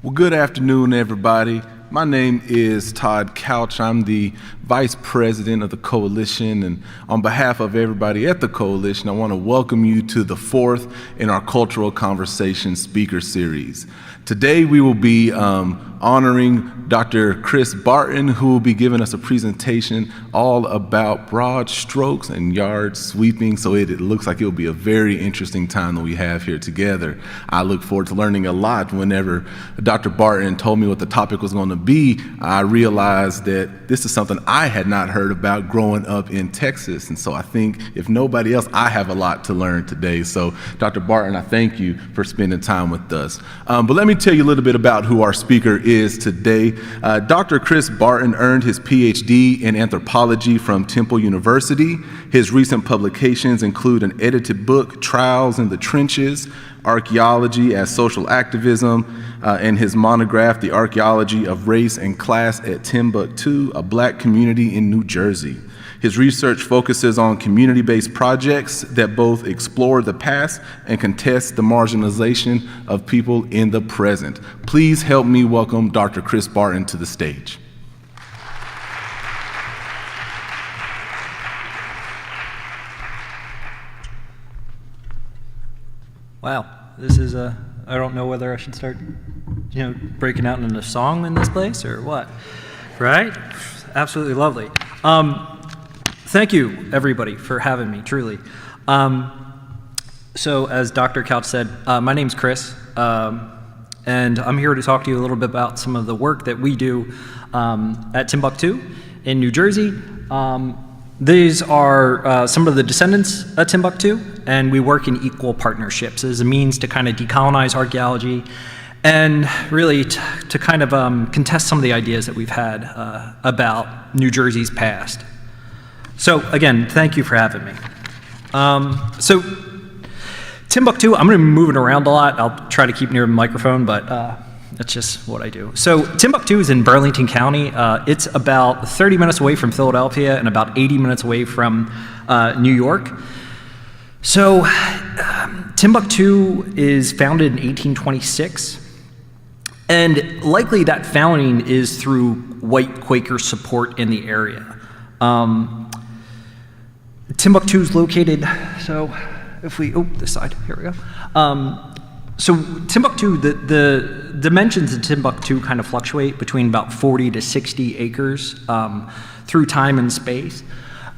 Well, good afternoon, everybody. My name is Todd Couch. I'm the Vice President of the Coalition, and on behalf of everybody at the Coalition, I want to welcome you to the fourth in our Cultural Conversation Speaker Series. Today we will be honoring Dr. Chris Barton, who will be giving us a presentation all about broad strokes and yard sweeping, so it looks like it will be a very interesting time that we have here together. I look forward to learning a lot. Whenever Dr. Barton told me what the topic was going to be, I realized that this is something I had not heard about growing up in Texas, and so I think if nobody else, I have a lot to learn today. So Dr. Barton, I thank you for spending time with us. But let me tell you a little bit about who our speaker is today. Dr. Chris Barton earned his PhD in anthropology from Temple University. His recent publications include an edited book, Trials in the Trenches, Archaeology as Social Activism, and his monograph, The Archaeology of Race and Class at Timbuktu, a Black Community in New Jersey. His research focuses on community-based projects that both explore the past and contest the marginalization of people in the present. Please help me welcome Dr. Chris Barton to the stage. Wow, this is I don't know whether I should start, breaking out into a song in this place or what, right? Absolutely lovely. Thank you, everybody, for having me, truly. So as Dr. Couch said, my name's Chris, and I'm here to talk to you a little bit about some of the work that we do at Timbuktu in New Jersey. These are some of the descendants at Timbuktu, and we work in equal partnerships as a means to kind of decolonize archaeology and really to kind of contest some of the ideas that we've had about New Jersey's past. So again, thank you for having me. So Timbuktu, I'm going to be moving around a lot. I'll try to keep near the microphone, but that's just what I do. So Timbuktu is in Burlington County. It's about 30 minutes away from Philadelphia and about 80 minutes away from New York. So Timbuktu is founded in 1826. And likely that founding is through white Quaker support in the area. Timbuktu is located, so if we, this side, here we go. So Timbuktu, the dimensions of Timbuktu kind of fluctuate between about 40 to 60 acres through time and space.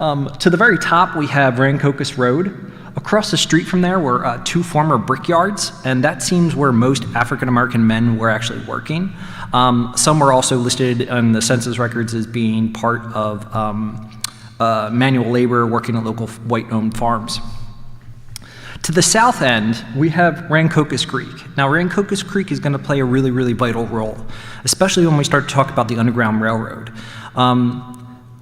To the very top, we have Rancocas Road. Across the street from there were two former brickyards, and that seems where most African-American men were actually working. Some were also listed in the census records as being part of manual labor working at local white-owned farms. To the south end, we have Rancocas Creek. Now, Rancocas Creek is going to play a really, really vital role, especially when we start to talk about the Underground Railroad.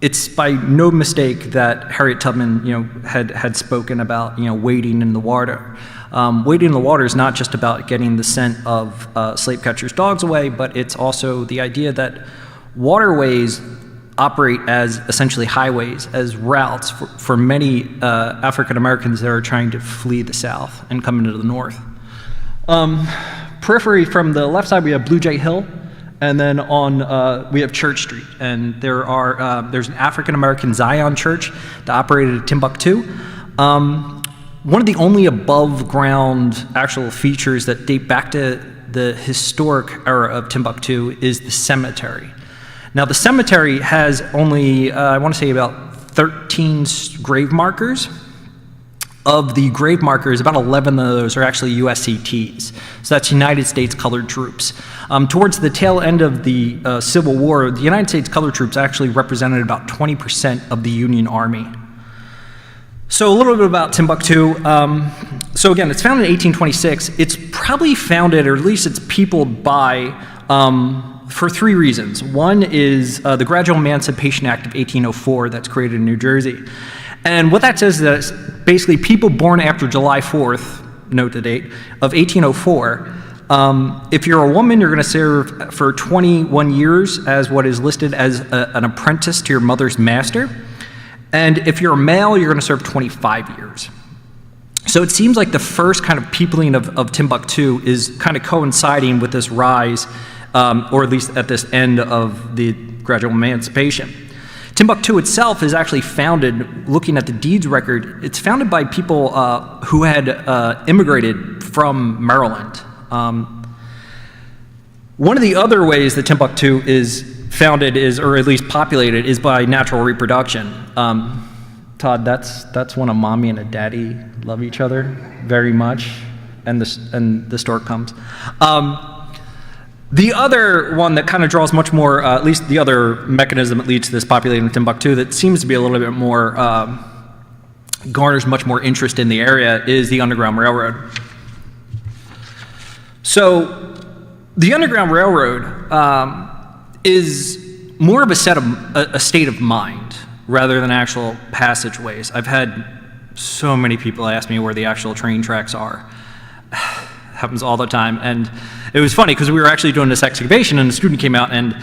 It's by no mistake that Harriet Tubman, had spoken about, wading in the water. Wading in the water is not just about getting the scent of slave catchers' dogs away, but it's also the idea that waterways operate as essentially highways, as routes for many African Americans that are trying to flee the South and come into the North. Periphery from the left side, we have Blue Jay Hill. And then on, we have Church Street, and there's an African-American Zion church that operated at Timbuktu. One of the only above-ground actual features that date back to the historic era of Timbuktu is the cemetery. Now, the cemetery has only, I want to say about 13 grave markers. Of the grave markers, about 11 of those are actually USCTs. So that's United States Colored Troops. Towards the tail end of the Civil War, the United States Colored Troops actually represented about 20% of the Union Army. So a little bit about Timbuktu. So again, it's founded in 1826. It's probably founded, or at least it's peopled by, for three reasons. One is the Gradual Emancipation Act of 1804 that's created in New Jersey. And what that says is that it's basically people born after July 4th, note the date, of 1804. If you're a woman, you're going to serve for 21 years as what is listed as an apprentice to your mother's master. And if you're a male, you're going to serve 25 years. So it seems like the first kind of peopling of Timbuktu is kind of coinciding with this rise, or at least at this end of the gradual emancipation. Timbuktu itself is actually founded, looking at the deeds record, it's founded by people who had immigrated from Maryland. One of the other ways that Timbuktu is founded is, or at least populated, is by natural reproduction. Todd, that's when a mommy and a daddy love each other very much, and the stork comes. The other one that kind of draws much more, at least the other mechanism that leads to this populating of Timbuktu that seems to be a little bit more, garners much more interest in the area, is the Underground Railroad. So the Underground Railroad is more of a state of mind rather than actual passageways. I've had so many people ask me where the actual train tracks are. Happens all the time. And it was funny because we were actually doing this excavation and a student came out and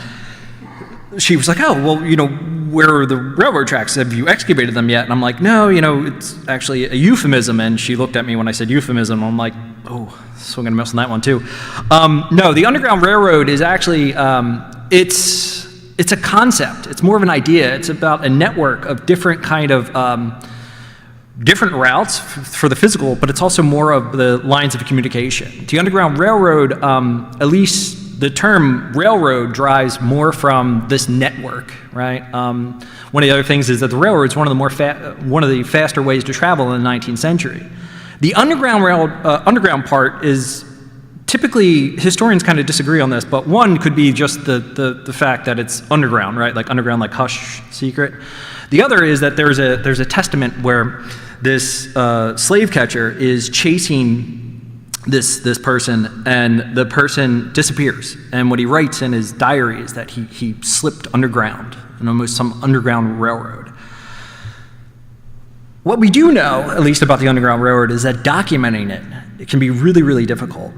she was like, oh, well, you know, where are the railroad tracks? Have you excavated them yet? And I'm like, no, you know, it's actually a euphemism. And she looked at me when I said euphemism. I'm like, oh, swinging a miss on that one too. No, the Underground Railroad is actually, it's a concept. It's more of an idea. It's about a network of different kind of different routes for the physical, but it's also more of the lines of communication. The Underground Railroad, at least the term railroad, drives more from this network, right? One of the other things is that the railroad is one of the faster ways to travel in the 19th century. The underground part is typically, historians kind of disagree on this, but one could be just the fact that it's underground, right? Like underground, like hush secret. The other is that there's a testament where this slave catcher is chasing this person, and the person disappears. And what he writes in his diary is that he slipped underground, in almost some underground railroad. What we do know, at least about the Underground Railroad, is that documenting it can be really, really difficult.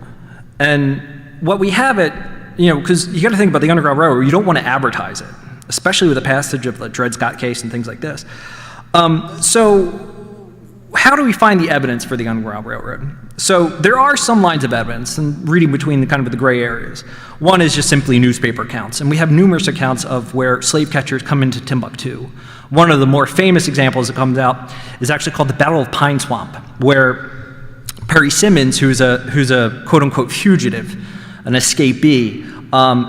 And what we have because you got to think about the Underground Railroad, you don't want to advertise it, especially with the passage of the Dred Scott case and things like this. So how do we find the evidence for the Underground Railroad? So there are some lines of evidence, and reading between the gray areas. One is just simply newspaper accounts, and we have numerous accounts of where slave catchers come into Timbuktu. One of the more famous examples that comes out is actually called the Battle of Pine Swamp, where Perry Simmons, who's a quote-unquote fugitive, an escapee,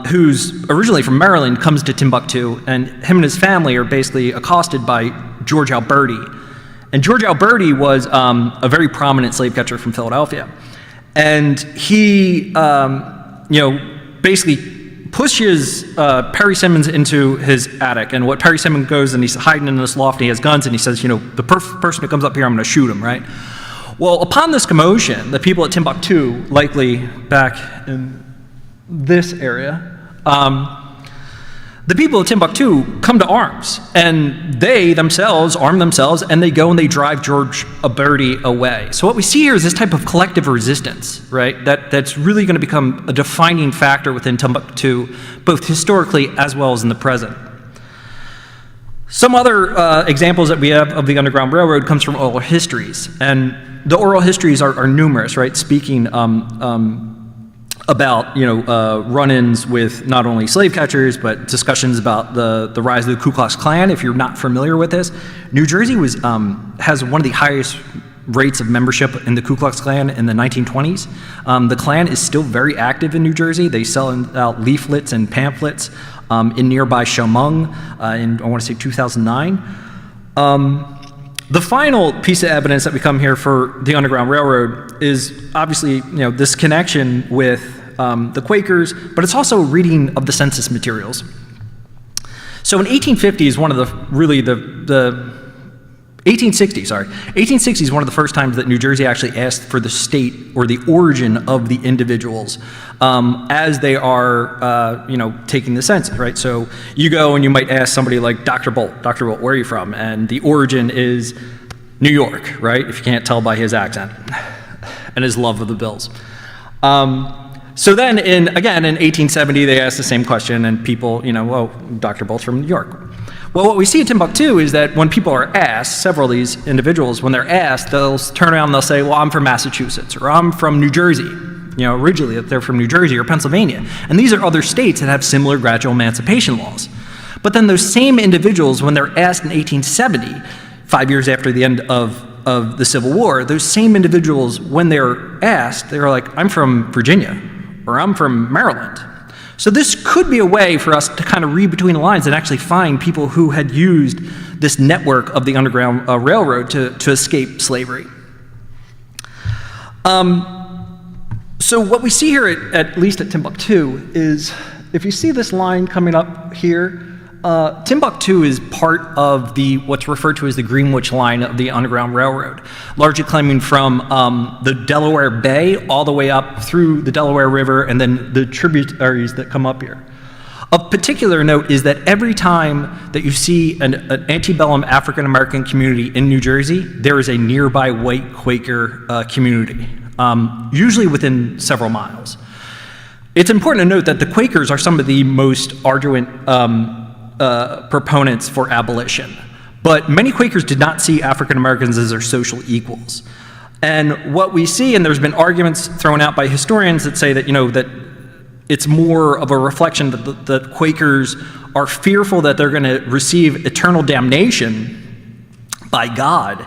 who's originally from Maryland, comes to Timbuktu, and him and his family are basically accosted by George Alberti. And George Alberti was a very prominent slave catcher from Philadelphia. And he, basically pushes Perry Simmons into his attic. And what Perry Simmons goes, and he's hiding in this loft, and he has guns, and he says, the person who comes up here, I'm going to shoot him, right? Well, upon this commotion, the people at Timbuktu, likely back in this area, the people of Timbuktu come to arms, and they themselves arm themselves, and they go and they drive George Alberti away. So what we see here is this type of collective resistance, right? That's really going to become a defining factor within Timbuktu, both historically as well as in the present. Some other examples that we have of the Underground Railroad comes from oral histories, and the oral histories are numerous, right? Speaking about run-ins with not only slave catchers, but discussions about the rise of the Ku Klux Klan. If you're not familiar with this, New Jersey has one of the highest rates of membership in the Ku Klux Klan in the 1920s. The Klan is still very active in New Jersey. They sell out leaflets and pamphlets in nearby Chemung in, I want to say, 2009. The final piece of evidence that we come here for the Underground Railroad is obviously, this connection with the Quakers, but it's also a reading of the census materials. So in 1850 is one of the 1860 is one of the first times that New Jersey actually asked for the state or the origin of the individuals as they are, taking the census, right? So you go and you might ask somebody like Dr. Bolt, where are you from? And the origin is New York, right? If you can't tell by his accent and his love of the Bills. So then in 1870, they asked the same question, and people, Dr. Bolt's from New York. Well, what we see in Timbuktu is that when people are asked, several of these individuals, when they're asked, they'll turn around and they'll say, well, I'm from Massachusetts, or I'm from New Jersey. Originally they're from New Jersey or Pennsylvania. And these are other states that have similar gradual emancipation laws. But then those same individuals, when they're asked in 1870, 5 years after the end of the Civil War, those same individuals, when they're asked, they're like, I'm from Virginia, or I'm from Maryland. So this could be a way for us to kind of read between the lines and actually find people who had used this network of the Underground Railroad to escape slavery. So what we see here, at least at Timbuktu, is if you see this line coming up here, Timbuktu is part of what's referred to as the Greenwich Line of the Underground Railroad, largely climbing from the Delaware Bay all the way up through the Delaware River and then the tributaries that come up here. Of particular note is that every time that you see an antebellum African American community in New Jersey, there is a nearby white Quaker community, usually within several miles. It's important to note that the Quakers are some of the most ardent proponents for abolition, but many Quakers did not see African Americans as their social equals. And what we see, and there's been arguments thrown out by historians that say that, that it's more of a reflection that the Quakers are fearful that they're going to receive eternal damnation by God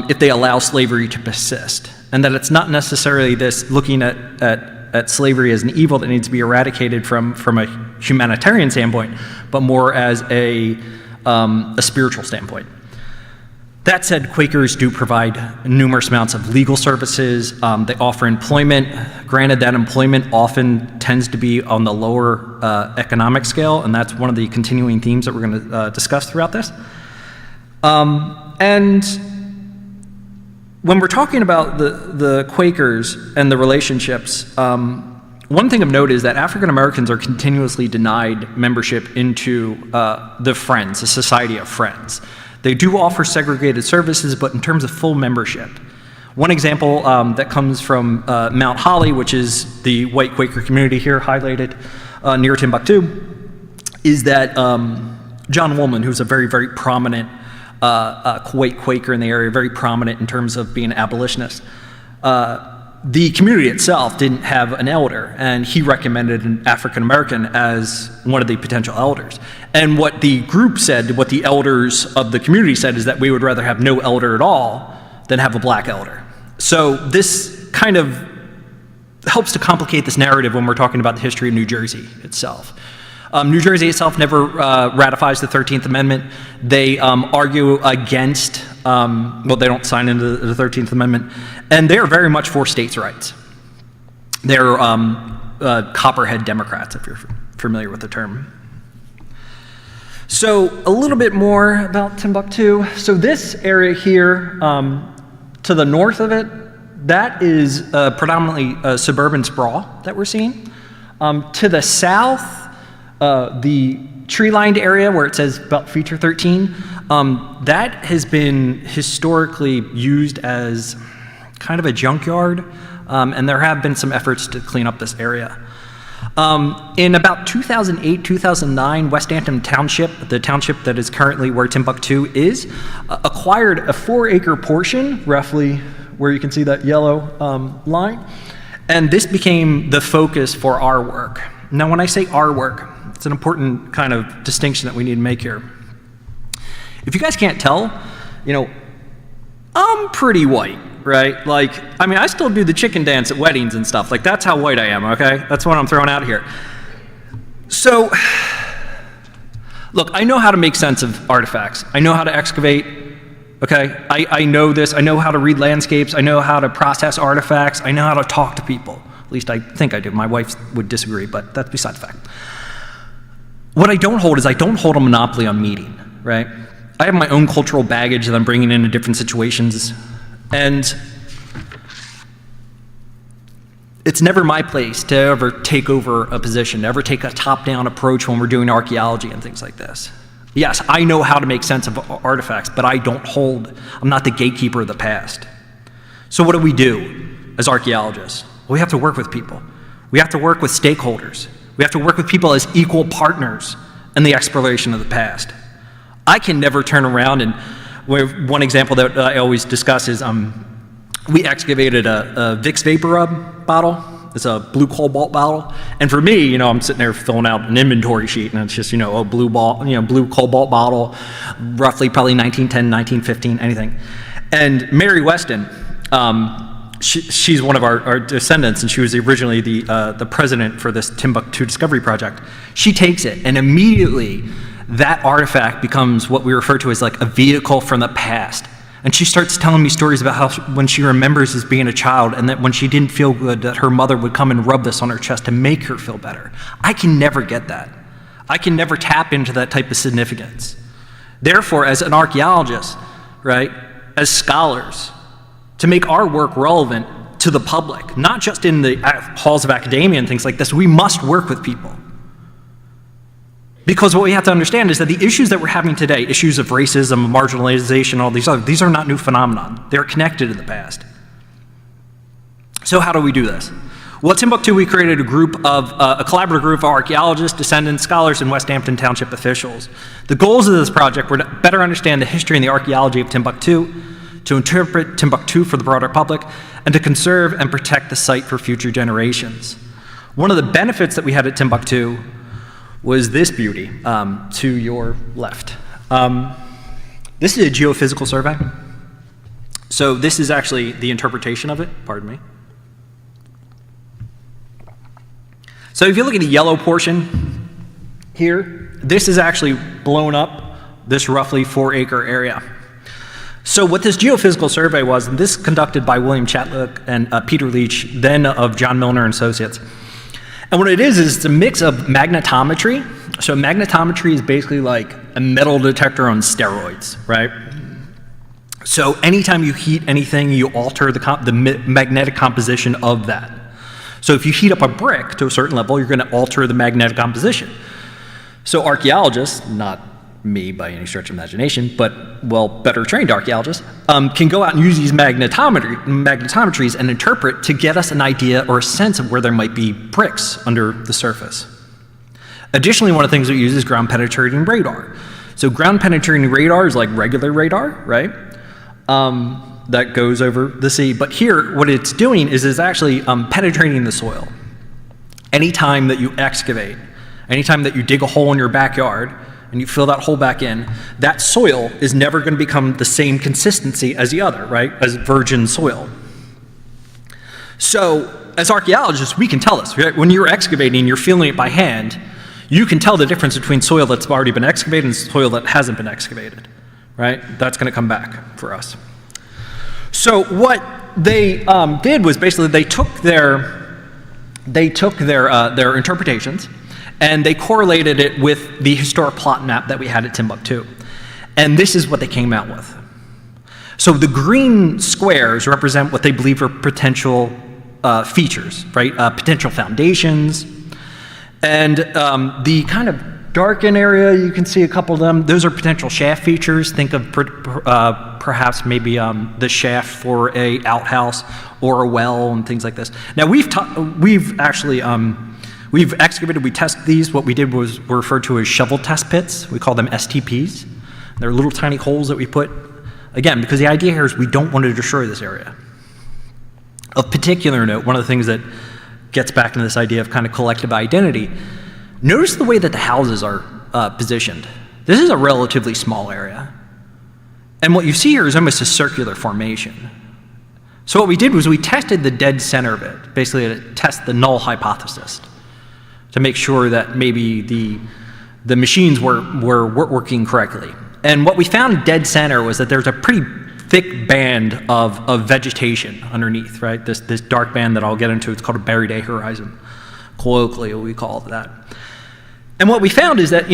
if they allow slavery to persist, and that it's not necessarily this looking at slavery as an evil that needs to be eradicated from a humanitarian standpoint, but more as a spiritual standpoint. That said, Quakers do provide numerous amounts of legal services. They offer employment. Granted, that employment often tends to be on the lower economic scale, and that's one of the continuing themes that we're going to discuss throughout this. And when we're talking about the Quakers and the relationships, one thing of note is that African Americans are continuously denied membership into the Friends, the Society of Friends. They do offer segregated services, but in terms of full membership. One example that comes from Mount Holly, which is the white Quaker community here highlighted near Timbuktu, is that John Woolman, who's a very, very prominent white Quaker in the area, very prominent in terms of being an abolitionist, the community itself didn't have an elder, and he recommended an African American as one of the potential elders. And what the group said, what the elders of the community said, is that we would rather have no elder at all than have a black elder. So this kind of helps to complicate this narrative when we're talking about the history of New Jersey itself. New Jersey itself never ratifies the 13th Amendment. They argue against, well, they don't sign into the 13th Amendment, and they're very much for states' rights. They're Copperhead Democrats, if you're familiar with the term. So a little bit more about Timbuktu. So this area here, to the north of it, that is predominantly suburban sprawl that we're seeing. To the south, the tree-lined area where it says about Feature 13, that has been historically used as kind of a junkyard, and there have been some efforts to clean up this area. In about 2008, 2009, West Antrim Township, the township that is currently where Timbuktu is, acquired a 4-acre portion, roughly where you can see that yellow line, and this became the focus for our work. Now, when I say our work, it's an important kind of distinction that we need to make here. If you guys can't tell, I'm pretty white, right? Like, I mean, I still do the chicken dance at weddings and stuff. Like, that's how white I am, okay? That's what I'm throwing out here. So, look, I know how to make sense of artifacts. I know how to excavate, okay? I know this. I know how to read landscapes. I know how to process artifacts. I know how to talk to people. At least I think I do. My wife would disagree, but that's beside the fact. What I don't hold is I don't hold a monopoly on meeting, right? I have my own cultural baggage that I'm bringing into different situations, and it's never my place to ever take over a position, to ever take a top-down approach when we're doing archaeology and things like this. Yes, I know how to make sense of artifacts, but I'm not the gatekeeper of the past. So what do we do as archaeologists? Well, we have to work with people. We have to work with stakeholders. We have to work with people as equal partners in the exploration of the past. I can never turn around and, one example that I always discuss is we excavated a Vicks Vapor Rub bottle. It's a blue cobalt bottle. And for me, I'm sitting there filling out an inventory sheet, and it's just, a blue cobalt bottle, roughly probably 1910, 1915, anything. And Mary Weston, she's one of our descendants, and she was originally the president for this Timbuktu Discovery Project. She takes it, and immediately that artifact becomes what we refer to as like a vehicle from the past. And she starts telling me stories about how when she remembers as being a child, and that when she didn't feel good, that her mother would come and rub this on her chest to make her feel better. I can never get that. I can never tap into that type of significance. Therefore, as an archaeologist, right, as scholars, to make our work relevant to the public, not just in the halls of academia and things like this, we must work with people. Because what we have to understand is that the issues that we're having today, issues of racism, marginalization, all these are not new phenomenon. They're connected to the past. So how do we do this? Well, at Timbuktu, we created a collaborative group of archaeologists, descendants, scholars, and West Hampton Township officials. The goals of this project were to better understand the history and the archaeology of Timbuktu, to interpret Timbuktu for the broader public, and to conserve and protect the site for future generations. One of the benefits that we had at Timbuktu was this beauty to your left. This is a geophysical survey. So this is actually the interpretation of it, pardon me. So if you look at the yellow portion here, this is actually blown up this roughly 4-acre area. So what this geophysical survey was, and this conducted by William Chatlock and Peter Leach, then of John Milner and Associates. And what it is it's a mix of magnetometry. So magnetometry is basically like a metal detector on steroids, right? So anytime you heat anything, you alter the magnetic composition of that. So if you heat up a brick to a certain level, you're going to alter the magnetic composition. So archaeologists, not me by any stretch of imagination, but better trained archaeologists, can go out and use these magnetometries and interpret to get us an idea or a sense of where there might be bricks under the surface. Additionally, one of the things we use is ground penetrating radar. So ground penetrating radar is like regular radar, right? That goes over the sea. But here, what it's doing is it's actually penetrating the soil. Anytime that you excavate, anytime that you dig a hole in your backyard, and you fill that hole back in, that soil is never going to become the same consistency as the other, right? As virgin soil. So, as archaeologists, we can tell this, right? When you're excavating, you're feeling it by hand, you can tell the difference between soil that's already been excavated and soil that hasn't been excavated, right? That's going to come back for us. So what they did was basically they took their interpretations, and they correlated it with the historic plot map that we had at Timbuktu. And this is what they came out with. So the green squares represent what they believe are potential features, right? Potential foundations. And the kind of darkened area, you can see a couple of them. Those are potential shaft features. Think of perhaps maybe the shaft for a outhouse or a well and things like this. Now we've actually we've excavated, we test these. What we did was were referred to as shovel test pits. We call them STPs. They're little tiny holes that we put, again, because the idea here is we don't want to destroy this area. Of particular note, one of the things that gets back into this idea of kind of collective identity, notice the way that the houses are positioned. This is a relatively small area. And what you see here is almost a circular formation. So what we did was we tested the dead center of it, basically to test the null hypothesis, to make sure that maybe the machines were working correctly. And what we found dead center was that there's a pretty thick band of vegetation underneath, right? This dark band that I'll get into, it's called a buried A horizon. Colloquially, we call it that. And what we found is that,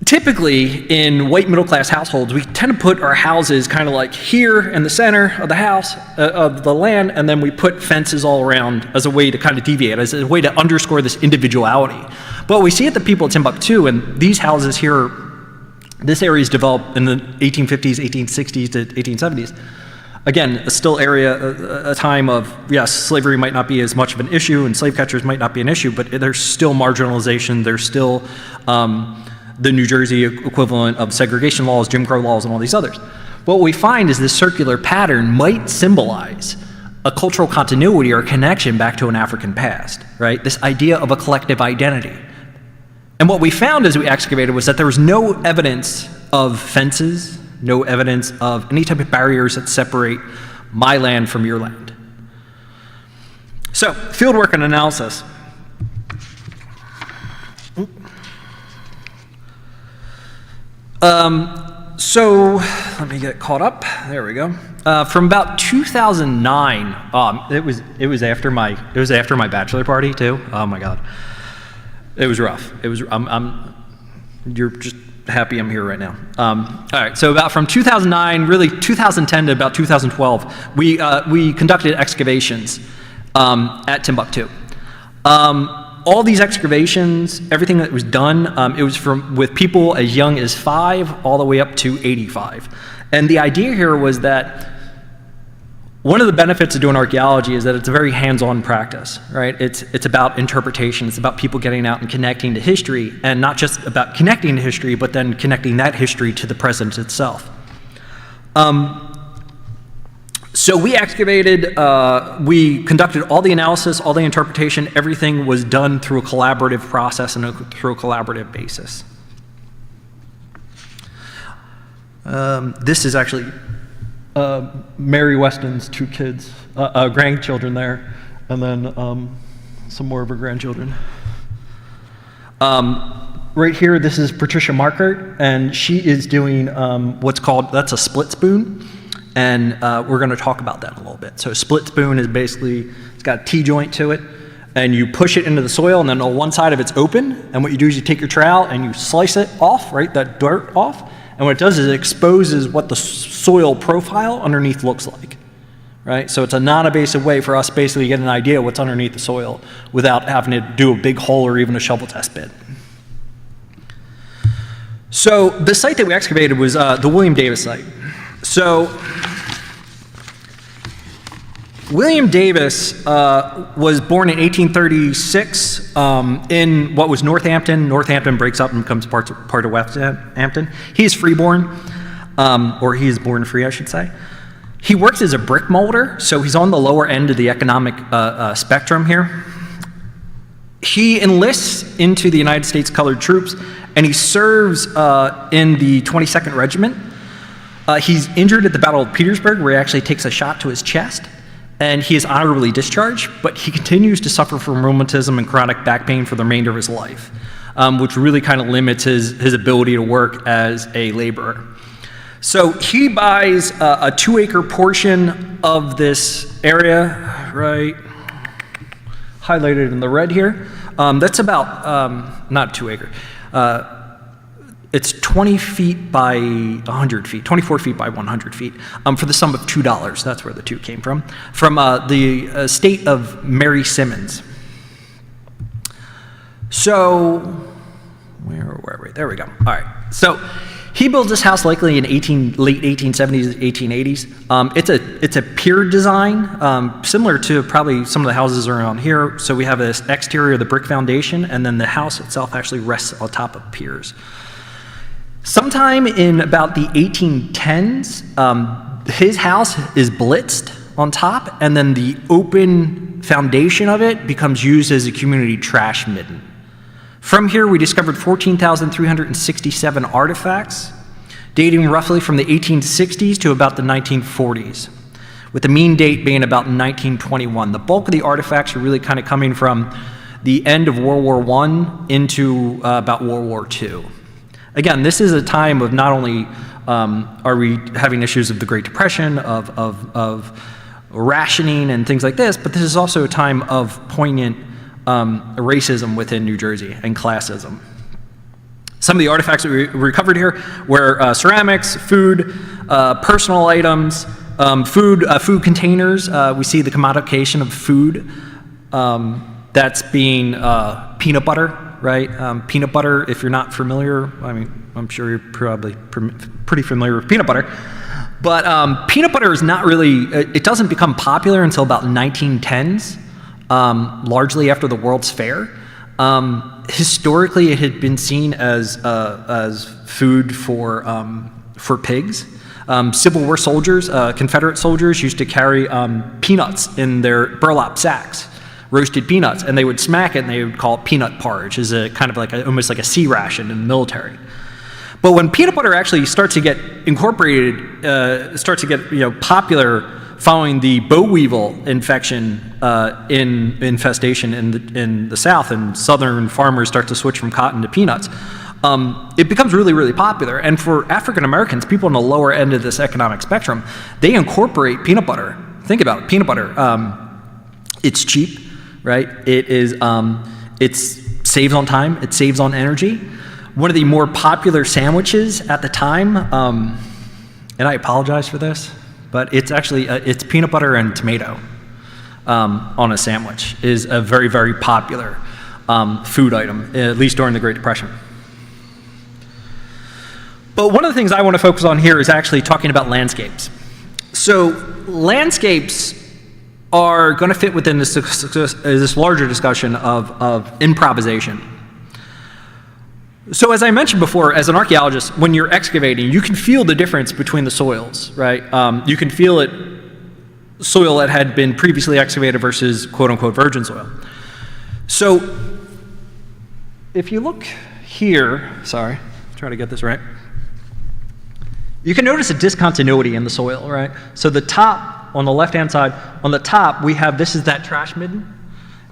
typically in white middle-class households, we tend to put our houses kind of like here in the center of the house, of the land, and then we put fences all around as a way to kind of deviate, as a way to underscore this individuality. But we see it the people at Timbuktu, and these houses here, this area is developed in the 1850s, 1860s to 1870s. Again, a still area, a time of, yes, slavery might not be as much of an issue, and slave catchers might not be an issue, but there's still marginalization, there's still the New Jersey equivalent of segregation laws, Jim Crow laws, and all these others. What we find is this circular pattern might symbolize a cultural continuity or connection back to an African past, right? This idea of a collective identity. And what we found as we excavated was that there was no evidence of fences, no evidence of any type of barriers that separate my land from your land. So, fieldwork and analysis. So let me get caught up. There we go. From about 2009, it was after my bachelor party too. Oh my God, it was rough. It was. You're just happy I'm here right now. All right. So about from 2009, really 2010 to about 2012, we conducted excavations at Timbuktu. All these excavations, everything that was done, it was with people as young as 5 all the way up to 85. And the idea here was that one of the benefits of doing archaeology is that it's a very hands-on practice, right? It's about interpretation. It's about people getting out and connecting to history, and not just about connecting to history, but then connecting that history to the present itself. So we excavated, we conducted all the analysis, all the interpretation, everything was done through a collaborative process and through a collaborative basis. This is actually Mary Weston's 2 kids, grandchildren there, and then some more of her grandchildren. Right here, this is Patricia Markert, and she is doing what's called, that's a split spoon. And we're going to talk about that in a little bit. So a split spoon is basically, it's got a T-joint to it, and you push it into the soil, and then on one side of it's open, and what you do is you take your trowel and you slice it off, right, that dirt off, and what it does is it exposes what the soil profile underneath looks like, right? So it's a non-invasive way for us basically to get an idea of what's underneath the soil without having to do a big hole or even a shovel test bit. So the site that we excavated was the William Davis site. So, William Davis was born in 1836 in what was Northampton. Northampton breaks up and becomes part of Westhampton. He is freeborn, or he is born free, I should say. He works as a brick molder, so he's on the lower end of the economic spectrum here. He enlists into the United States Colored Troops, and he serves in the 22nd Regiment. He's injured at the Battle of Petersburg, where he actually takes a shot to his chest, and he is honorably discharged, but he continues to suffer from rheumatism and chronic back pain for the remainder of his life, which really kind of limits his ability to work as a laborer. So he buys a 2-acre portion of this area, right, highlighted in the red here. That's about, not 2-acre, it's 20 feet by 100 feet, 24 feet by 100 feet, for the sum of $2. That's where the 2 came from the estate of Mary Simmons. So, where were we? There we go. All right. So, he builds this house likely in late 1870s, 1880s. It's a pier design, similar to probably some of the houses around here. So we have this exterior, the brick foundation, and then the house itself actually rests on top of piers. Sometime in about the 1810s, his house is blitzed on top, and then the open foundation of it becomes used as a community trash midden. From here, we discovered 14,367 artifacts, dating roughly from the 1860s to about the 1940s, with the mean date being about 1921. The bulk of the artifacts are really kind of coming from the end of World War I into about World War II. Again, this is a time of not only are we having issues of the Great Depression, of rationing and things like this, but this is also a time of poignant racism within New Jersey and classism. Some of the artifacts that we recovered here were ceramics, food, personal items, food containers. We see the commodification of food. That's being peanut butter. Right? Peanut butter, if you're not familiar, I mean, I'm sure you're probably pretty familiar with peanut butter, but peanut butter is not really, it doesn't become popular until about the 1910s, largely after the World's Fair. Historically, it had been seen as food for pigs. Civil War soldiers, Confederate soldiers, used to carry peanuts in their burlap sacks, roasted peanuts, and they would smack it and they would call it peanut porridge, as a kind of like almost like a sea ration in the military. But when peanut butter actually starts to get incorporated, starts to get popular following the boll weevil infection infestation in the South, and Southern farmers start to switch from cotton to peanuts, it becomes really, really popular. And for African Americans, people on the lower end of this economic spectrum, they incorporate peanut butter. Think about it, peanut butter. It's cheap, right? It saves on time, it saves on energy. One of the more popular sandwiches at the time, and I apologize for this, but it's actually, it's peanut butter and tomato on a sandwich, is a very, very popular food item, at least during the Great Depression. But one of the things I want to focus on here is actually talking about landscapes. So landscapes are going to fit within this larger discussion of improvisation. So as I mentioned before, as an archaeologist, when you're excavating, you can feel the difference between the soils, right? You can feel it, soil that had been previously excavated versus quote-unquote virgin soil. So if you look here, sorry, try to get this right. You can notice a discontinuity in the soil, right? So the top, on the left-hand side, on the top, we have, this is that trash midden,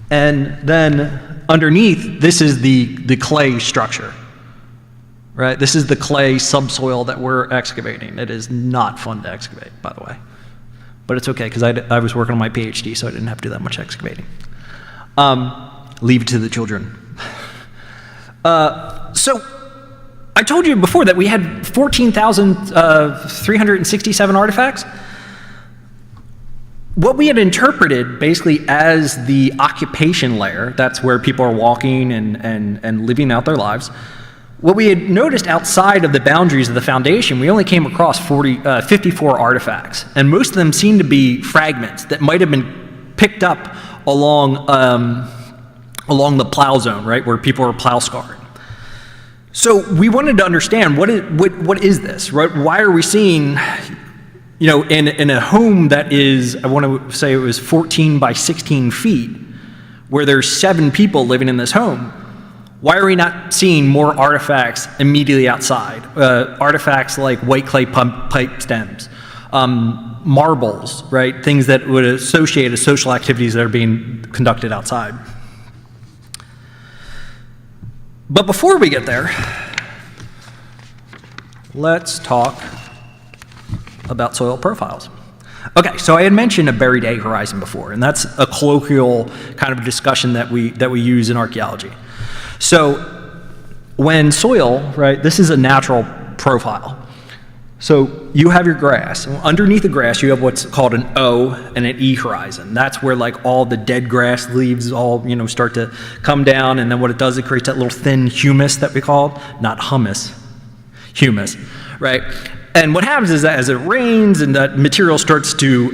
and then underneath, this is the clay structure, right? This is the clay subsoil that we're excavating. It is not fun to excavate, by the way. But it's okay, because I was working on my PhD, so I didn't have to do that much excavating. Leave it to the children. So I told you before that we had 14,367 artifacts. What we had interpreted basically as the occupation layer, that's where people are walking and living out their lives. What we had noticed outside of the boundaries of the foundation, we only came across 54 artifacts, and most of them seemed to be fragments that might have been picked up along the plow zone, right, where people are plow scarred. So we wanted to understand what is this, right? Why are we seeing, in a home that is, I want to say it was 14 by 16 feet, where there's 7 people living in this home, why are we not seeing more artifacts immediately outside? Artifacts like white clay pipe stems, marbles, right? Things that would associate as social activities that are being conducted outside. But before we get there, let's talk about soil profiles. Okay, so I had mentioned a buried A horizon before, and that's a colloquial kind of discussion that we use in archaeology. So when soil, right, this is a natural profile. So you have your grass. Underneath the grass, you have what's called an O and an E horizon. That's where like all the dead grass leaves all, start to come down, and then what it does, it creates that little thin humus that we call, not hummus, humus, right? And what happens is that as it rains and that material starts to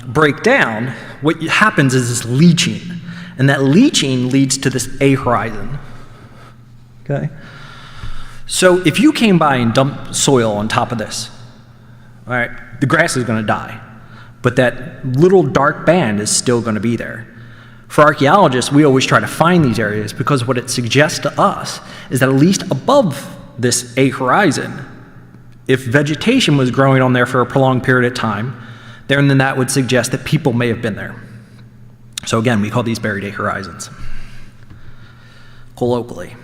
break down, what happens is this leaching. And that leaching leads to this A horizon, okay? So if you came by and dumped soil on top of this, all right, the grass is going to die, but that little dark band is still going to be there. For archaeologists, we always try to find these areas because what it suggests to us is that at least above this A horizon, if vegetation was growing on there for a prolonged period of time, then that would suggest that people may have been there. So again, we call these buried A horizons, colloquially.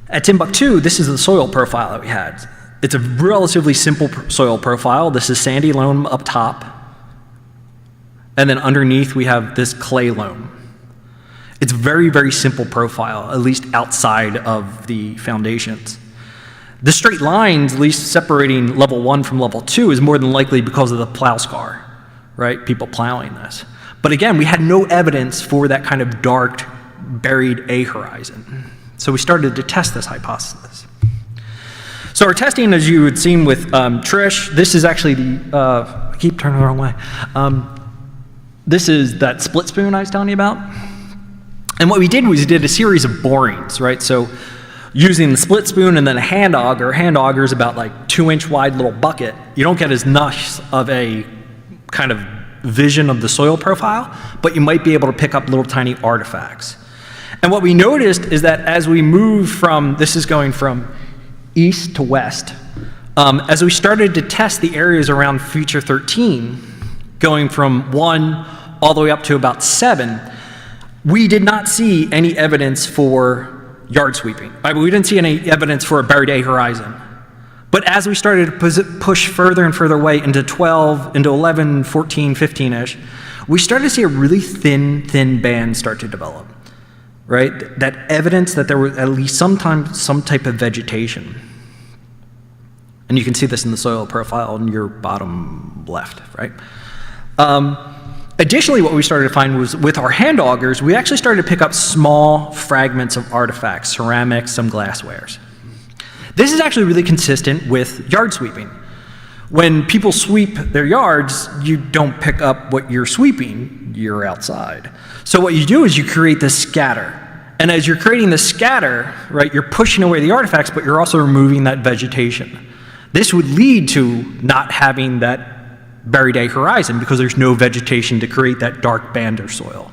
At Timbuktu, this is the soil profile that we had. It's a relatively simple soil profile. This is sandy loam up top, and then underneath we have this clay loam. It's a very, very simple profile, at least outside of the foundations. The straight lines, at least separating level 1 from level 2, is more than likely because of the plow scar, right? People plowing this. But again, we had no evidence for that kind of dark, buried A horizon. So we started to test this hypothesis. So our testing, as you had seen with Trish, this is actually I keep turning the wrong way. This is that split spoon I was telling you about. And what we did was we did a series of borings, right? So using the split spoon and then a hand auger. Hand auger is about like 2-inch wide little bucket. You don't get as much of a kind of vision of the soil profile, but you might be able to pick up little tiny artifacts. And what we noticed is that as we move from, this is going from east to west, as we started to test the areas around feature 13, going from 1 all the way up to about 7, we did not see any evidence for yard sweeping. We didn't see any evidence for a buried A horizon. But as we started to push further and further away into 12, into 11, 14, 15-ish, we started to see a really thin band start to develop, right? That evidence that there was at least some type of vegetation. And you can see this in the soil profile in your bottom left, right? Additionally, what we started to find was with our hand augers, we actually started to pick up small fragments of artifacts, ceramics, some glasswares. This is actually really consistent with yard sweeping. When people sweep their yards, you don't pick up what you're sweeping, you're outside. So what you do is you create this scatter. And as you're creating this scatter, right, you're pushing away the artifacts, but you're also removing that vegetation. This would lead to not having that buried A horizon because there's no vegetation to create that dark band of soil.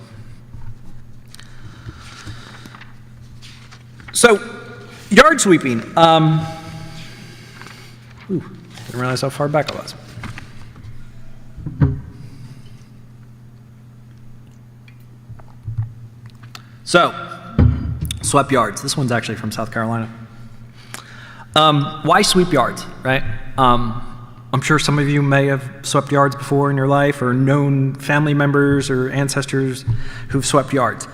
So, yard sweeping. Didn't realize how far back I was. So, swept yards. This one's actually from South Carolina. Why sweep yards, right? I'm sure some of you may have swept yards before in your life or known family members or ancestors who've swept yards.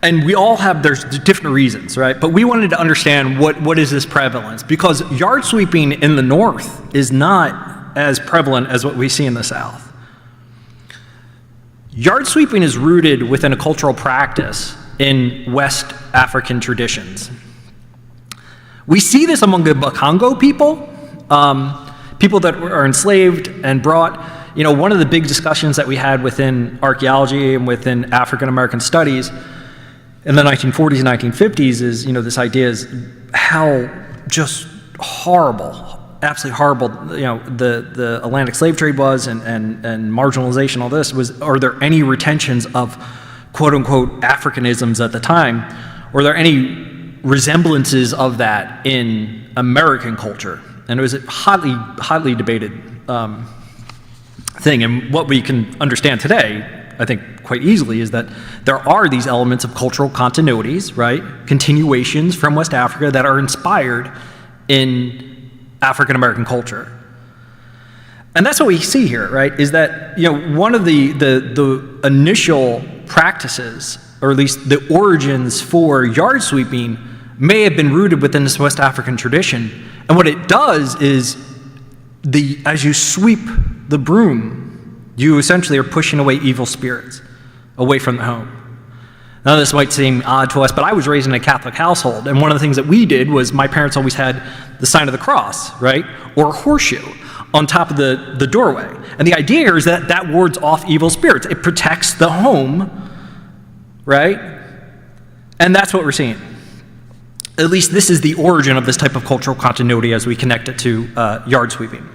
And we all have, there's different reasons, right? But we wanted to understand what is this prevalence? Because yard sweeping in the north is not as prevalent as what we see in the south. Yard sweeping is rooted within a cultural practice in West African traditions. We see this among the Bakongo people, people that are enslaved and brought, you know, one of the big discussions that we had within archaeology and within African American studies in the 1940s and 1950s is, you know, this idea is how just horrible, absolutely horrible, you know, the Atlantic slave trade was and marginalization, all this was, are there any retentions of quote unquote Africanisms at the time? Were there any resemblances of that in American culture? And it was a hotly debated thing. And what we can understand today, I think quite easily, is that there are these elements of cultural continuities, right? Continuations from West Africa that are inspired in African American culture. And that's what we see here, right? Is that, you know, one of the initial practices, or at least the origins for yard sweeping, may have been rooted within this West African tradition. And what it does is, as you sweep the broom, you essentially are pushing away evil spirits away from the home. Now this might seem odd to us, but I was raised in a Catholic household, and one of the things that we did was my parents always had the sign of the cross, right? Or a horseshoe on top of the doorway. And the idea here is that that wards off evil spirits. It protects the home, right? And that's what we're seeing. At least this is the origin of this type of cultural continuity as we connect it to yard sweeping.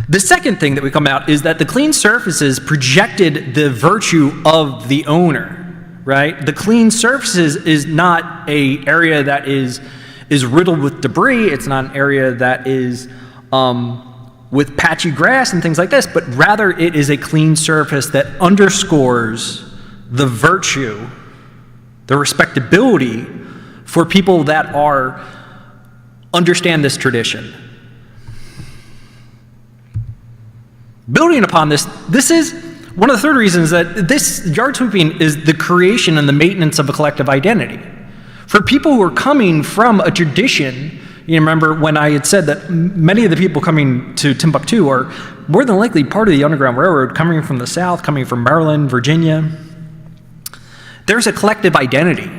The second thing that we come out is that the clean surfaces projected the virtue of the owner, right? The clean surfaces is not an area that is riddled with debris. It's not an area that is with patchy grass and things like this, but rather it is a clean surface that underscores the virtue, the respectability for people that understand this tradition. Building upon this is one of the third reasons that this yard sweeping is the creation and the maintenance of a collective identity. For people who are coming from a tradition, you remember when I had said that many of the people coming to Timbuktu are more than likely part of the Underground Railroad, coming from the South, coming from Maryland, Virginia. There's a collective identity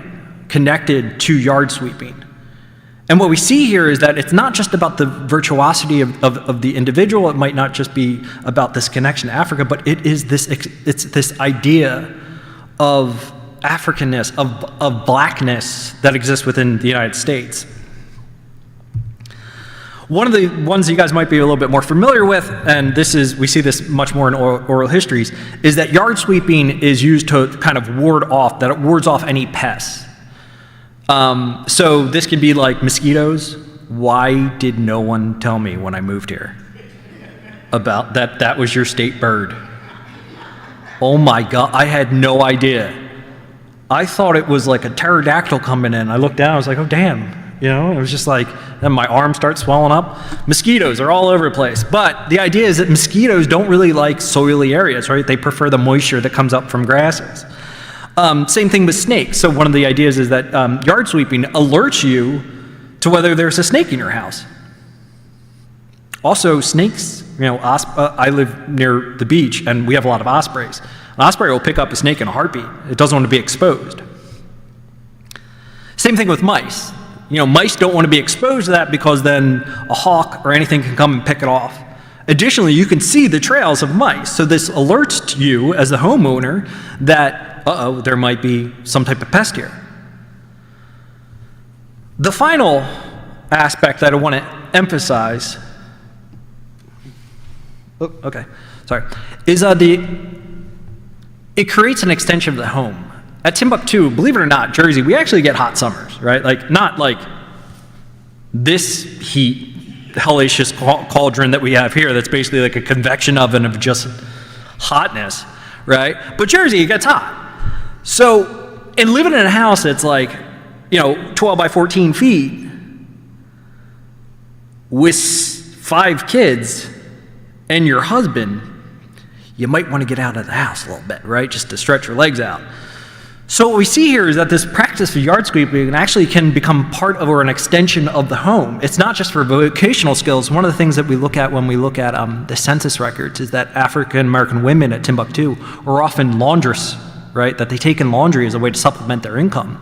connected to yard sweeping. And what we see here is that it's not just about the virtuosity of the individual. It might not just be about this connection to Africa, but it's this idea of Africanness, of blackness that exists within the United States. One of the ones you guys might be a little bit more familiar with, and we see this much more in oral histories, is that yard sweeping is used to kind of that it wards off any pests. So this could be like mosquitoes. Why did no one tell me when I moved here about that was your state bird? Oh my God, I had no idea. I thought it was like a pterodactyl coming in. I looked down, I was like, oh damn. You know, it was just like, then my arm starts swelling up. Mosquitoes are all over the place. But the idea is that mosquitoes don't really like soily areas, right? They prefer the moisture that comes up from grasses. Same thing with snakes. So one of the ideas is that yard sweeping alerts you to whether there's a snake in your house. Also, snakes, I live near the beach and we have a lot of ospreys. An osprey will pick up a snake in a heartbeat. It doesn't want to be exposed. Same thing with mice. Mice don't want to be exposed to that because then a hawk or anything can come and pick it off. Additionally, you can see the trails of mice. So this alerts to you as the homeowner that, there might be some type of pest here. The final aspect that I want to emphasize, is it creates an extension of the home. At Timbuktu, believe it or not, Jersey, we actually get hot summers, right? Like, not like this heat, hellacious cauldron that we have here that's basically like a convection oven of just hotness, right? But Jersey, it gets hot. So, and living in a house that's like, 12 by 14 feet with 5 kids and your husband, you might want to get out of the house a little bit, right? Just to stretch your legs out. So what we see here is that this practice of yard sweeping actually can become part of or an extension of the home. It's not just for vocational skills. One of the things that we look at when we look at the census records is that African American women at Timbuktu are often laundress, right? That they take in laundry as a way to supplement their income.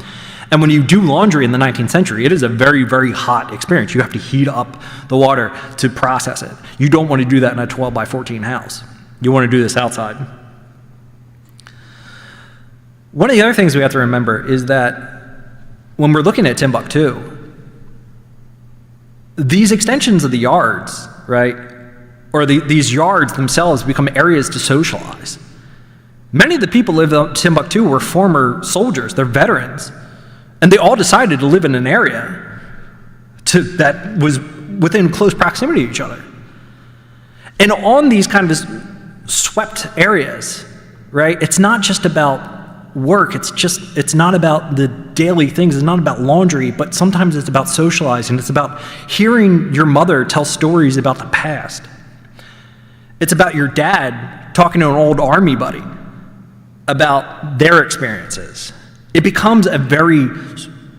And when you do laundry in the 19th century, it is a very, very hot experience. You have to heat up the water to process it. You don't want to do that in a 12 by 14 house. You want to do this outside. One of the other things we have to remember is that when we're looking at Timbuktu, these extensions of the yards, right, or these yards themselves become areas to socialize. Many of the people who lived in Timbuktu were former soldiers, they're veterans, and they all decided to live in an area that was within close proximity to each other. And on these kind of swept areas, right, it's not just about work, it's not about the daily things, it's not about laundry, but sometimes it's about socializing. It's about hearing your mother tell stories about the past. It's about your dad talking to an old army buddy about their experiences. It becomes a very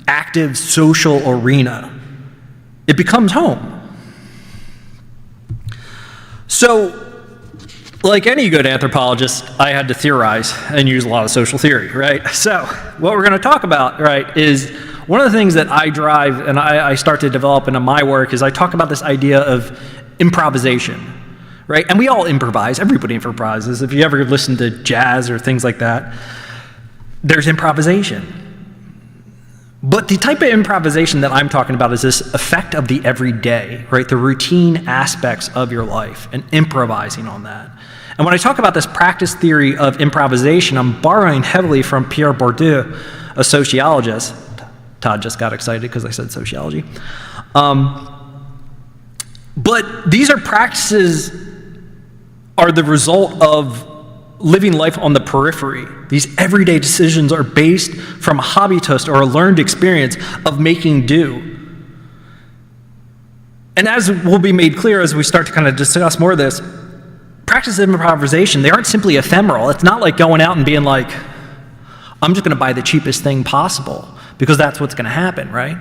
active social arena. It becomes home. So, like any good anthropologist, I had to theorize and use a lot of social theory, right? So what we're going to talk about, right, is one of the things that I drive and I start to develop into my work is I talk about this idea of improvisation, right? And we all improvise. Everybody improvises. If you ever listen to jazz or things like that, there's improvisation. But the type of improvisation that I'm talking about is this effect of the everyday, right? The routine aspects of your life and improvising on that. And when I talk about this practice theory of improvisation, I'm borrowing heavily from Pierre Bourdieu, a sociologist. Todd just got excited because I said sociology. But these are practices are the result of living life on the periphery. These everyday decisions are based from a habitus or a learned experience of making do. And as will be made clear as we start to kind of discuss more of this, practices of improvisation, they aren't simply ephemeral. It's not like going out and being like, I'm just going to buy the cheapest thing possible because that's what's going to happen, right?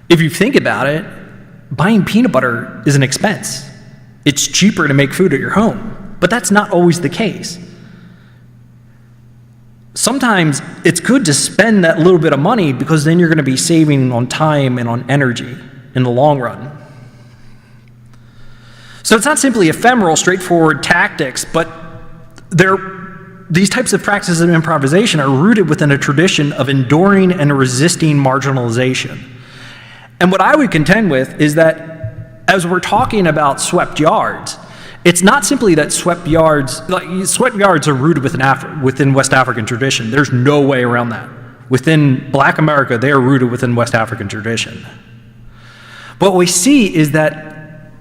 If you think about it, buying peanut butter is an expense. It's cheaper to make food at your home, but that's not always the case. Sometimes it's good to spend that little bit of money because then you're going to be saving on time and on energy in the long run. So it's not simply ephemeral, straightforward tactics, but they're these types of practices of improvisation are rooted within a tradition of enduring and resisting marginalization. And what I would contend with is that as we're talking about swept yards, it's not simply that swept yards are rooted within West African tradition. There's no way around that. Within Black America, they are rooted within West African tradition. But what we see is that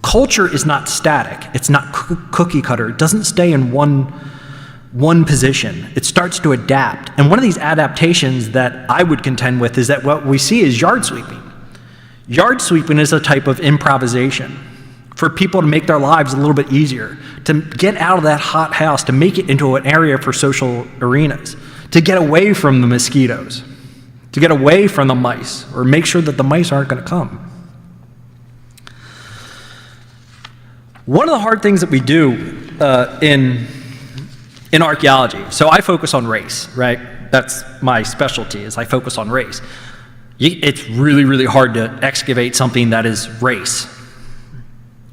culture is not static. It's not cookie cutter. It doesn't stay in one position. It starts to adapt. And one of these adaptations that I would contend with is that what we see is yard sweeping. Yard sweeping is a type of improvisation for people to make their lives a little bit easier, to get out of that hot house, to make it into an area for social arenas, to get away from the mosquitoes, to get away from the mice, or make sure that the mice aren't going to come. One of the hard things that we do in archaeology, so I focus on race, right? That's my specialty, is I focus on race. It's really, really hard to excavate something that is race.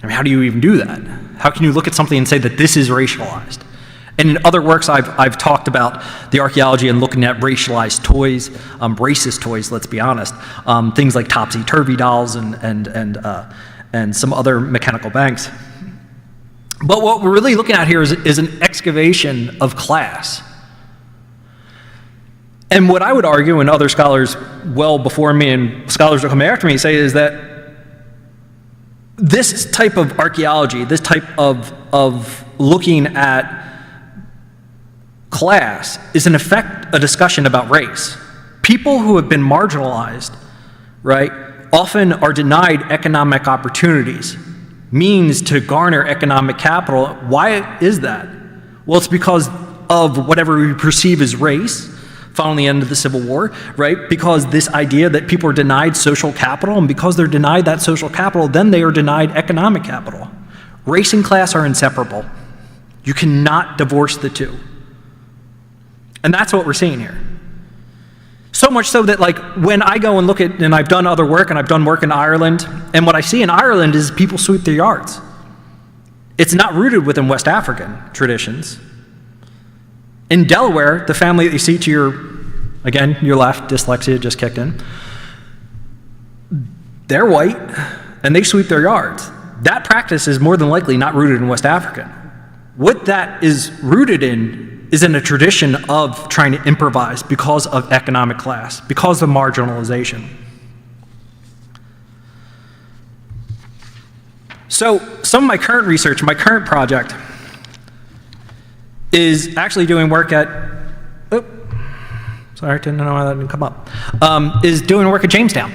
I mean, how do you even do that? How can you look at something and say that this is racialized? And in other works, I've talked about the archaeology and looking at racialized toys, racist toys, let's be honest, things like topsy-turvy dolls and some other mechanical banks. But what we're really looking at here is an excavation of class. And what I would argue, and other scholars well before me and scholars that come after me say, is that this type of archaeology, this type of looking at class is in effect a discussion about race. People who have been marginalized, right, often are denied economic opportunities, means to garner economic capital. Why is that? Well, it's because of whatever we perceive as race, following the end of the Civil War, right? Because this idea that people are denied social capital, and because they're denied that social capital, then they are denied economic capital. Race and class are inseparable. You cannot divorce the two. And that's what we're seeing here. So much so that, like, when I go and look at, and I've done other work, and I've done work in Ireland, and what I see in Ireland is people sweep their yards. It's not rooted within West African traditions. In Delaware, the family that you see to your left, dyslexia just kicked in, they're white, and they sweep their yards. That practice is more than likely not rooted in West African. What that is rooted in is in a tradition of trying to improvise because of economic class, because of marginalization. So some of my current research, my current project, is actually doing work at, sorry, I didn't know why that didn't come up, is doing work at Jamestown.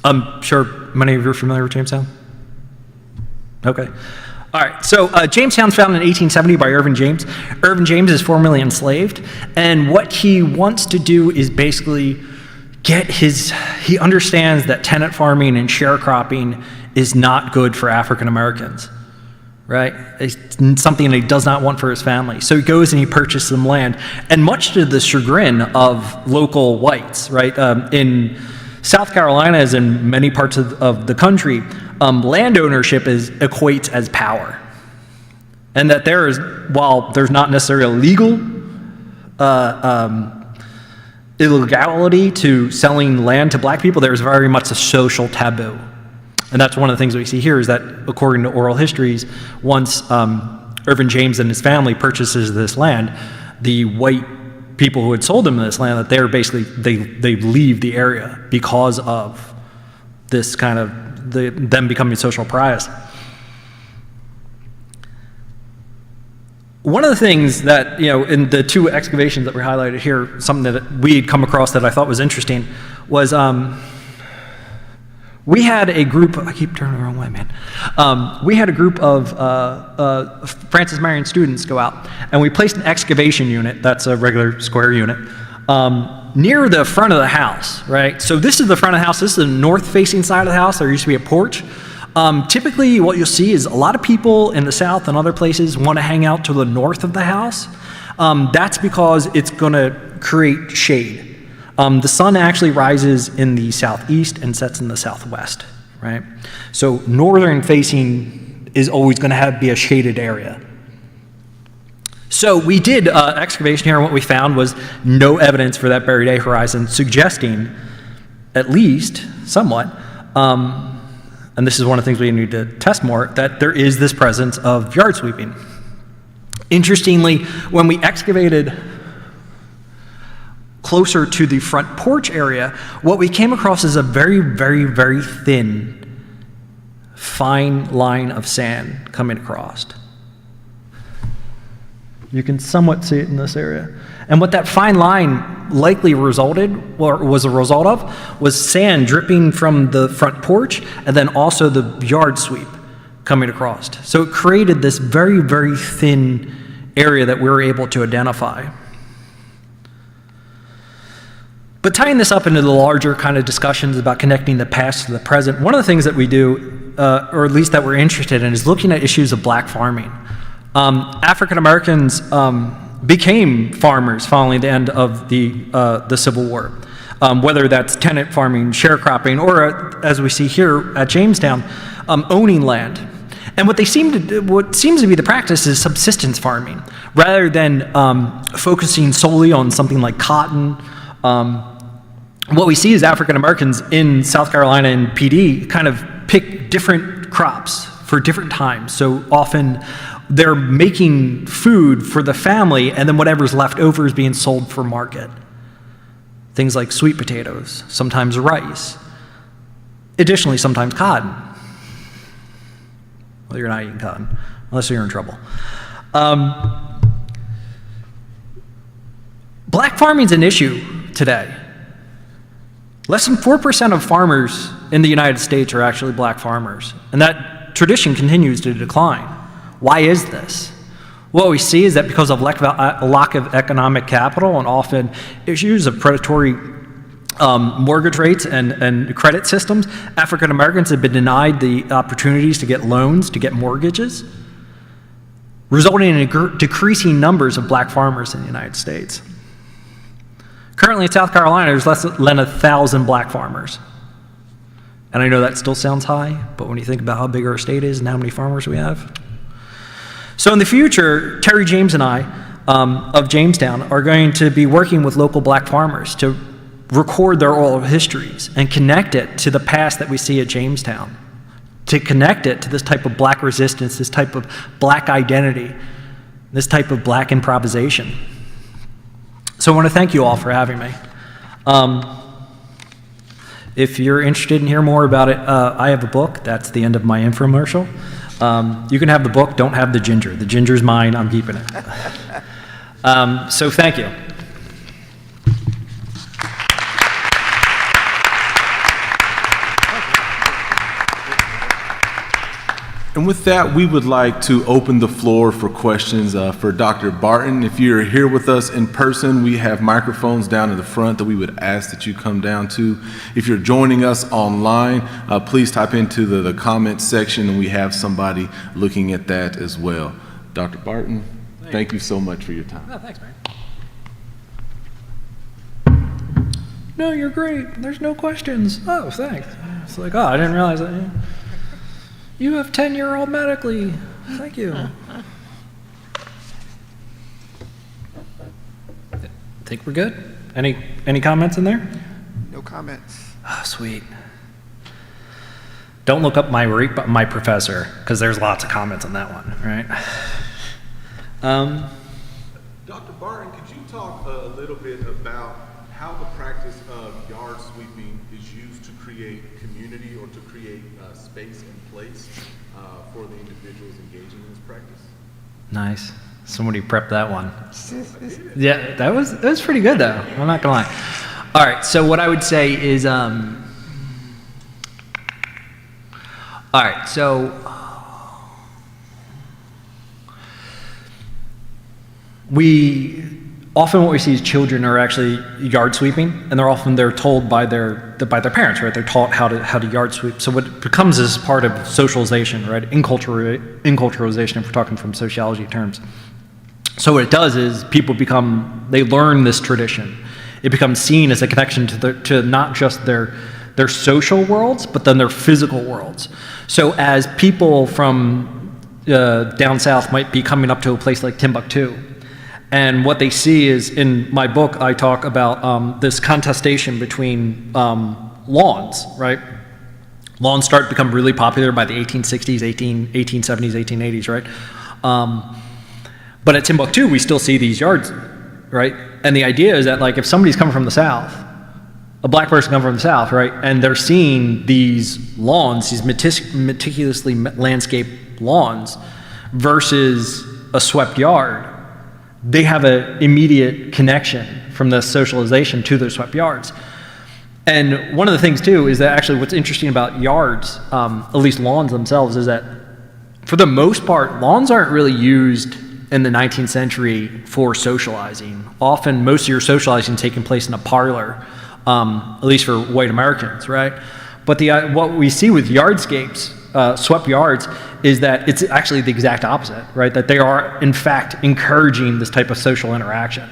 I'm sure many of you are familiar with Jamestown? Okay. All right, so Jamestown's founded in 1870 by Irvin James. Irvin James is formerly enslaved, and what he wants to do is basically he understands that tenant farming and sharecropping is not good for African Americans, right? It's something that he does not want for his family. So he goes and he purchases some land, and much to the chagrin of local whites, right? In South Carolina, as in many parts of the country, land ownership equates as power. And that while there's not necessarily a legal illegality to selling land to black people, there's very much a social taboo. And that's one of the things we see here is that, according to oral histories, once Irvin James and his family purchases this land, the white people who had sold them this land, that they're basically, they leave the area because of this kind of, them becoming social pariahs. One of the things that, in the two excavations that were highlighted here, something that we had come across that I thought was interesting was we had a group, I keep turning the wrong way, man. We had a group of Francis Marion students go out, and we placed an excavation unit, that's a regular square unit, near the front of the house, right? So this is the front of the house, this is the north-facing side of the house. There used to be a porch. Typically what you'll see is a lot of people in the South and other places want to hang out to the north of the house. That's because it's going to create shade. The sun actually rises in the southeast and sets in the southwest, right? So northern facing is always going to be a shaded area. So we did excavation here, and what we found was no evidence for that buried A horizon, suggesting, at least somewhat, and this is one of the things we need to test more, that there is this presence of yard sweeping. Interestingly, when we excavated closer to the front porch area, what we came across is a very, very, very thin, fine line of sand coming across. You can somewhat see it in this area. And what that fine line likely resulted, or was a result of, was sand dripping from the front porch and then also the yard sweep coming across. So it created this very, very thin area that we were able to identify. But tying this up into the larger kind of discussions about connecting the past to the present, one of the things that we do, or at least that we're interested in, is looking at issues of black farming. African Americans became farmers following the end of the Civil War, whether that's tenant farming, sharecropping, or as we see here at Jamestown, owning land. And what seems to be the practice is subsistence farming, rather than focusing solely on something like cotton. What we see is African Americans in South Carolina and PD kind of pick different crops for different times. So often they're making food for the family, and then whatever's left over is being sold for market. Things like sweet potatoes, sometimes rice, additionally sometimes cotton. Well, you're not eating cotton, unless you're in trouble. Black farming is an issue today. Less than 4% of farmers in the United States are actually black farmers, and that tradition continues to decline. Why is this? What we see is that because of lack of economic capital and often issues of predatory mortgage rates and credit systems, African Americans have been denied the opportunities to get loans, to get mortgages, resulting in decreasing numbers of black farmers in the United States. Currently in South Carolina, there's less than 1,000 black farmers. And I know that still sounds high, but when you think about how big our state is and how many farmers we have. So in the future, Terry James and I of Jamestown are going to be working with local black farmers to record their oral histories and connect it to the past that we see at Jamestown, to connect it to this type of black resistance, this type of black identity, this type of black improvisation. So I want to thank you all for having me. If you're interested in hearing more about it, I have a book. That's the end of my infomercial. You can have the book, don't have the ginger. The ginger's mine, I'm keeping it. So thank you. And with that, we would like to open the floor for questions for Dr. Barton. If you're here with us in person, we have microphones down in the front that we would ask that you come down to. If you're joining us online, please type into the comments section, and we have somebody looking at that as well. Dr. Barton, thank you so much for your time. Oh, thanks, man. No, you're great. There's no questions. Oh, thanks. It's like, oh, I didn't realize that. Yeah. You have tenure automatically. Thank you. Think we're good? Any comments in there? No comments. Oh, sweet. Don't look up my professor, because there's lots of comments on that one, right? Dr. Barton, could you talk a little bit about how the practice of yard sweeping is used to create community or to create space and place for the individuals engaging in this practice? Nice. Somebody prepped that one. Yeah, that was pretty good though. I'm not gonna lie. All right. So what I would say is, all right. So often what we see is children are actually yard sweeping, and they're told by their parents, right? They're taught how to yard sweep. So what becomes is part of socialization, right? Inculturalization, if we're talking from sociology terms. So what it does is they learn this tradition. It becomes seen as a connection to not just their social worlds, but then their physical worlds. So as people from down south might be coming up to a place like Timbuktu, And what they see is, in my book, I talk about this contestation between lawns, right? Lawns start to become really popular by the 1860s, 1870s, 1880s, right? But at Timbuktu, we still see these yards, right? And the idea is that, like, if somebody's coming from the south, a black person coming from the south, right, and they're seeing these lawns, these meticulously landscaped lawns, versus a swept yard, they have an immediate connection from the socialization to those swept yards. And one of the things, too, is that actually what's interesting about yards, at least lawns themselves, is that for the most part, lawns aren't really used in the 19th century for socializing. Often, most of your socializing taking place in a parlor, at least for white Americans, right? But what we see with yardscapes, swept yards, is that it's actually the exact opposite, right? That they are, in fact, encouraging this type of social interaction.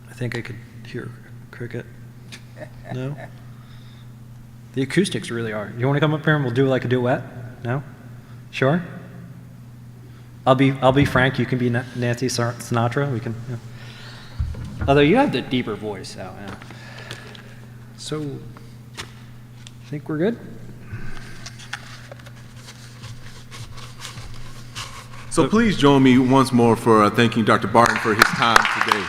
I think I could hear cricket. No? The acoustics really are. You want to come up here and we'll do like a duet? No? Sure? I'll be Frank. You can be Nancy Sinatra. We can. Yeah. Although you have the deeper voice out. Yeah. So, I think we're good. So please join me once more for thanking Dr. Barton for his time today.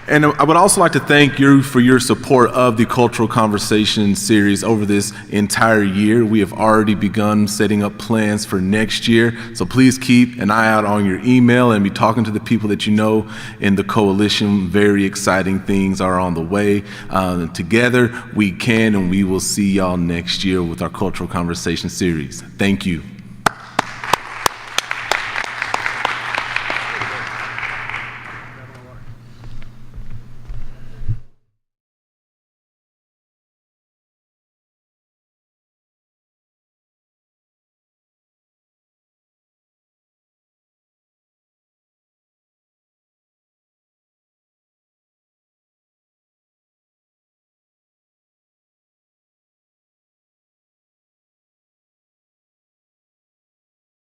And I would also like to thank you for your support of the Cultural Conversation series over this entire year. We have already begun setting up plans for next year, so please keep an eye out on your email and be talking to the people that you know in the coalition. Very exciting things are on the way. Together we can, and we will see y'all next year with our Cultural Conversation series. Thank you.